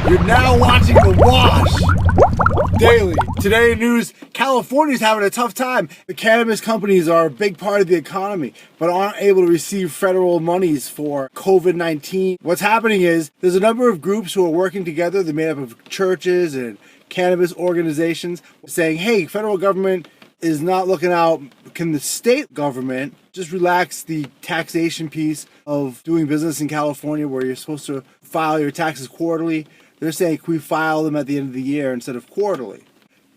You're now watching The Wash Daily. Today in news, California's having a tough time. The cannabis companies are a big part of the economy, but aren't able to receive federal monies for COVID-19. What's happening is there's a number of groups who are working together. They're made up of churches and cannabis organizations saying, hey, federal government is not looking out. Can the state government just relax the taxation piece of doing business in California where you're supposed to file your taxes quarterly? They're saying, can we file them at the end of the year instead of quarterly?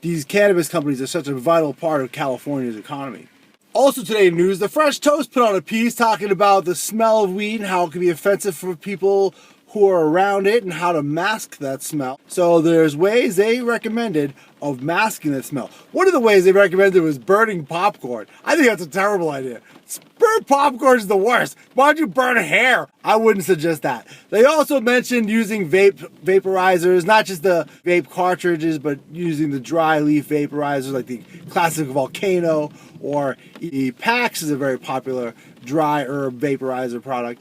These cannabis companies are such a vital part of California's economy. Also today in news, the Fresh Toast put out a piece talking about the smell of weed and how it can be offensive for people who are around it and how to mask that smell. So there's ways they recommended of masking that smell. One of the ways they recommended was burning popcorn. I think that's a terrible idea. Burn popcorn is the worst. Why don't you burn hair? I wouldn't suggest that. They also mentioned using vaporizers, not just the vape cartridges, but using the dry leaf vaporizers like the classic Volcano, or PAX is a very popular dry herb vaporizer product.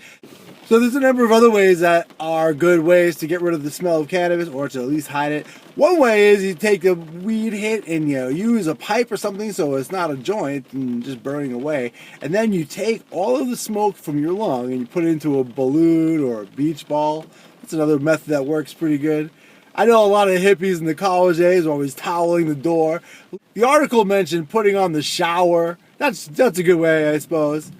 So there's a number of other ways that are good ways to get rid of the smell of cannabis or to at least hide it. One way is you take a weed hit and you use a pipe or something so it's not a joint and just burning away. And then you take all of the smoke from your lung and you put it into a balloon or a beach ball. That's another method that works pretty good. I know a lot of hippies in the college days were always toweling the door. The article mentioned putting on the shower. That's a good way, I suppose.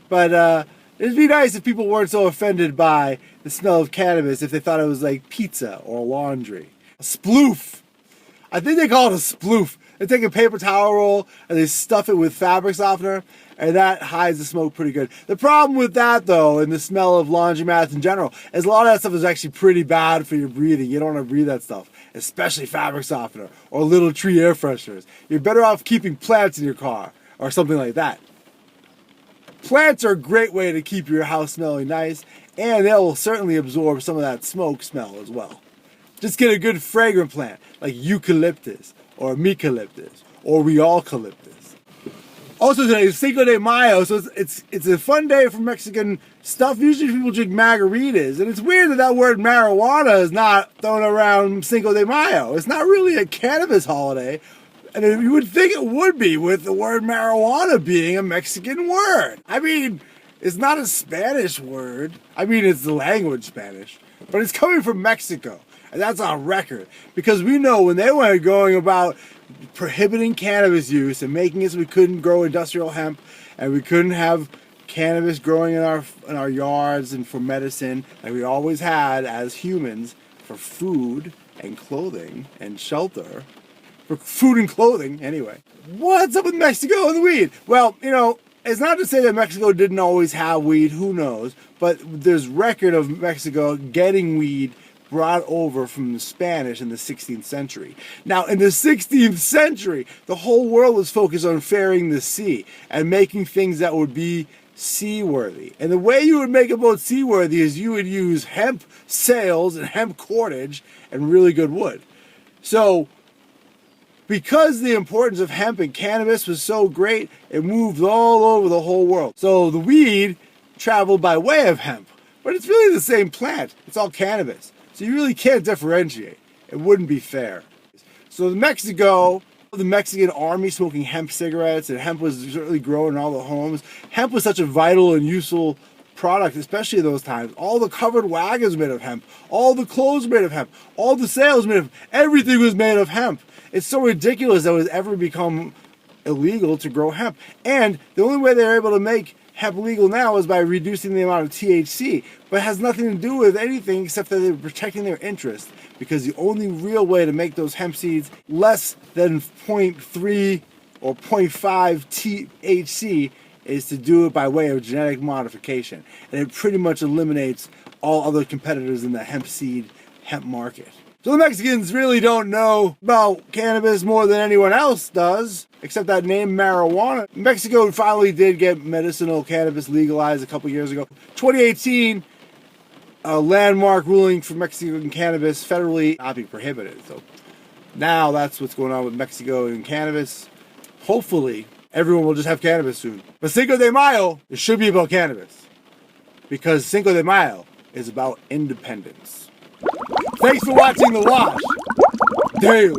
But it'd be nice if people weren't so offended by the smell of cannabis if they thought it was like pizza or laundry. A sploof. I think they call it a sploof. They take a paper towel roll and they stuff it with fabric softener, and that hides the smoke pretty good. The problem with that, though, and the smell of laundromats in general, is a lot of that stuff is actually pretty bad for your breathing. You don't want to breathe that stuff, especially fabric softener or little tree air fresheners. You're better off keeping plants in your car or something like that. Plants are a great way to keep your house smelling nice, and they'll certainly absorb some of that smoke smell as well. Just get a good fragrant plant like eucalyptus or mecaliptus or realcalyptus. Also today is Cinco de Mayo, so it's a fun day for Mexican stuff. Usually people drink margaritas, and it's weird that that word marijuana is not thrown around Cinco de Mayo. It's not really a cannabis holiday. And you would think it would be with the word marijuana being a Mexican word. I mean, it's not a Spanish word. I mean, it's the language Spanish, but it's coming from Mexico. And that's on record. Because we know when they were going about prohibiting cannabis use and making it so we couldn't grow industrial hemp and we couldn't have cannabis growing in our yards and for medicine like we always had as humans for food and clothing and shelter. For food and clothing, anyway. What's up with Mexico and the weed? Well, it's not to say that Mexico didn't always have weed, who knows, but there's record of Mexico getting weed brought over from the Spanish in the 16th century. Now, in the 16th century, the whole world was focused on faring the sea and making things that would be seaworthy. And the way you would make a boat seaworthy is you would use hemp sails and hemp cordage and really good wood. So, because the importance of hemp and cannabis was so great, it moved all over the whole world. So the weed traveled by way of hemp, but it's really the same plant. It's all cannabis. So you really can't differentiate. It wouldn't be fair. So in Mexico, the Mexican army smoking hemp cigarettes, and hemp was certainly growing in all the homes. Hemp was such a vital and useful product, especially in those times. All the covered wagons made of hemp. All the clothes made of hemp. All the sails made of hemp. Everything was made of hemp. It's so ridiculous that it was ever become illegal to grow hemp. And the only way they're able to make hemp legal now is by reducing the amount of THC. But it has nothing to do with anything except that they're protecting their interest. Because the only real way to make those hemp seeds less than 0.3 or 0.5 THC is to do it by way of genetic modification. And it pretty much eliminates all other competitors in the hemp market. So the Mexicans really don't know about cannabis more than anyone else does, except that name marijuana. Mexico finally did get medicinal cannabis legalized a couple years ago. 2018, a landmark ruling for Mexican cannabis federally not be prohibited. So now that's what's going on with Mexico and cannabis. Hopefully, everyone will just have cannabis soon. But Cinco de Mayo, it should be about cannabis. Because Cinco de Mayo is about independence. Thanks for watching The Wash Daily.